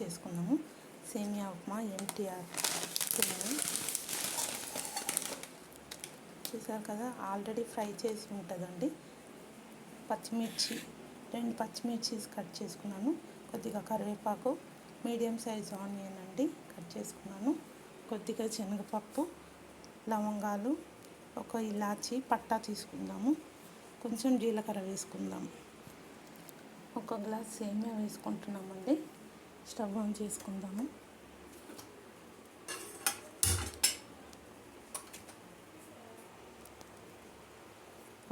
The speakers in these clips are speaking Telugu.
చేసుకున్నాము. సేమియా ఉప్మా ఎన్టీఆర్ చూసారు కదా, ఆల్రెడీ ఫ్రై చేసి ఉంటుందండి. పచ్చిమిర్చి 2 పచ్చిమిర్చి కట్ చేసుకున్నాను. కొద్దిగా కరివేపాకు, మీడియం సైజ్ ఆనియన్ అండి కట్ చేసుకున్నాను. కొద్దిగా శనగపప్పు, లవంగాలు, ఒక ఇలాచి పట్టా తీసుకుందాము. కొంచెం జీలకర్ర వేసుకుందాము. 1 గ్లాస్ సేమియా వేసుకుంటున్నామండి. స్టవ్ ఆన్ చేసుకుందాము.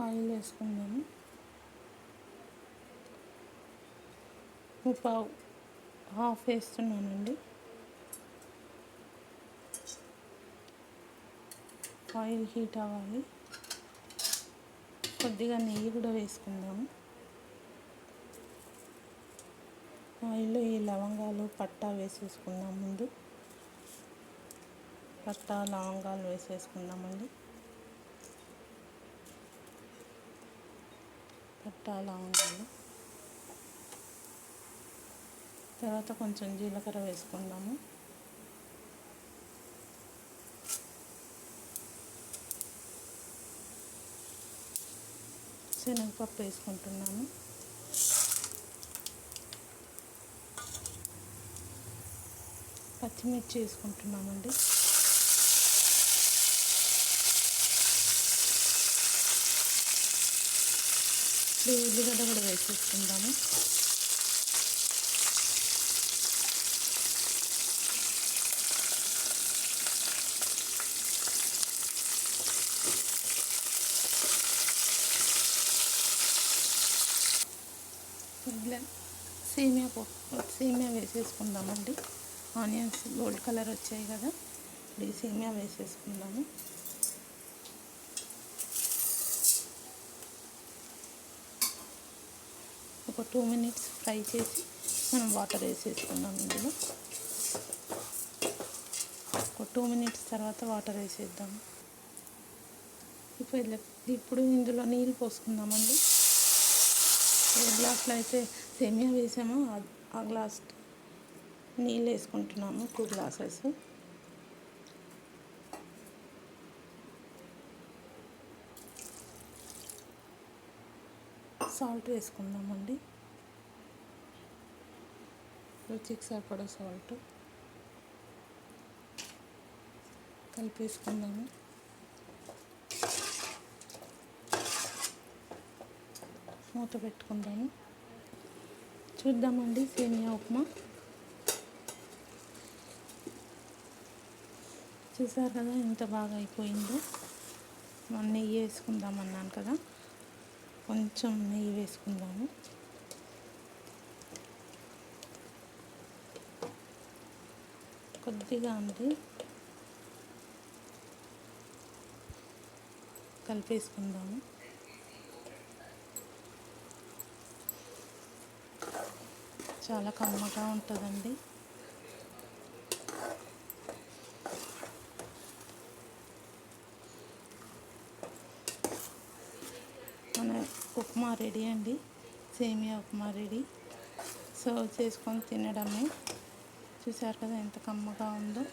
ఆయిల్ వేసుకుందాము. హాఫ్ వేస్తున్నానండి. ఆయిల్ హీట్ అవ్వాలి. కొద్దిగా నెయ్యి కూడా వేసుకుందాము. ఆయిల్లో ఈ లవంగాలు పట్టా వేసేసుకుందాం. ముందు పట్టా లవంగాలు వేసేసుకుందామండి. పట్టా లవంగాలు తర్వాత కొంచెం జీలకర్ర వేసుకుందాము. శనగపప్పు వేసుకుంటున్నాను. పచ్చిమిర్చి వేసుకుంటున్నామండి. ఉల్లిగడ్డ కూడా వేసేసుకుందాము. సేమియా వేసేసుకుందామండి. ఆనియన్స్ గోల్డ్ కలర్ వచ్చాయి కదా, ఇప్పుడు ఈ సేమియా వేసేసుకుందాము. ఒక 2 మినిట్స్ ఫ్రై చేసి మనం వాటర్ వేసేసుకుందాం. ఇందులో ఒక 2 మినిట్స్ తర్వాత వాటర్ వేసేద్దాం. ఇప్పుడు ఇందులో నీళ్ళు పోసుకుందామండి. ఏ గ్లాసులో అయితే సేమియా వేసామో ఆ గ్లాస్ నీళ్ళు వేసుకుంటున్నాము. 2 గ్లాసెస్. సాల్ట్ వేసుకుందామండి. రుచికి సరిపడా సాల్ట్ కలిపేసుకుందాము. మూత పెట్టుకుందాము. చూద్దామండి సేమియా ఉప్మా. చూసారు కదా ఎంత బాగా అయిపోయిందో. నెయ్యి వేసుకుందాం అన్నాను కదా, కొంచెం నెయ్యి వేసుకుందాము. కొద్దిగా అండి కలిపేసుకుందాము. చాలా కమ్మగా ఉంటుందండి. మన ఉప్మా రెడీ అండి. సేమియా ఉప్మా రెడీ. సర్వ్ చేసుకొని తినడమే. చూసారు కదా ఎంత కమ్మగా ఉందో.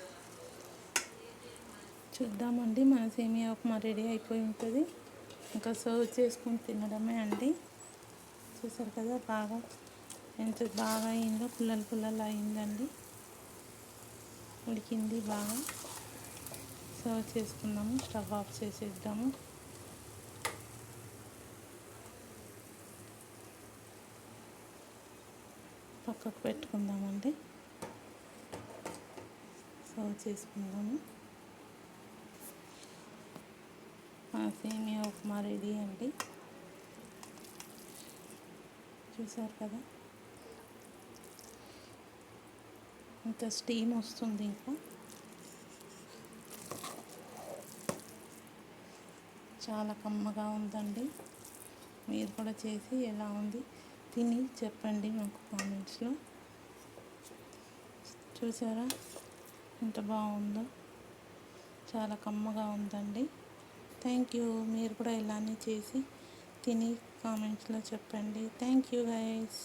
చూద్దామండి, మన సేమియా ఉప్మా రెడీ అయిపోయి ఉంటుంది. ఇంకా సర్వ్ చేసుకొని తినడమే అండి. చూసారు కదా ఎంత బాగా అయిందో, పుల్లలు అయిందండి. ఉడికింది బాగా. సర్వ్ చేసుకుందాము. స్టవ్ ఆఫ్ చేసేద్దాము. పక్కకు పెట్టుకుందామండి. సర్వ్ చేసుకుందాము. సేమియా ఉప్మా రెడీ అండి. చూసారు కదా ఇంత స్టీమ్ వస్తుంది. ఇంకా చాలా కమ్మగా ఉందండి. మీరు కూడా చేసి ఎలా ఉంది తిని చెప్పండి నాకు కామెంట్స్లో. చూసారా ఎంత బాగుందో, చాలా కమ్మగా ఉందండి. Thank you. మీరు కూడా ఇలానే చేసి తిని కామెంట్స్లో చెప్పండి. Thank you guys.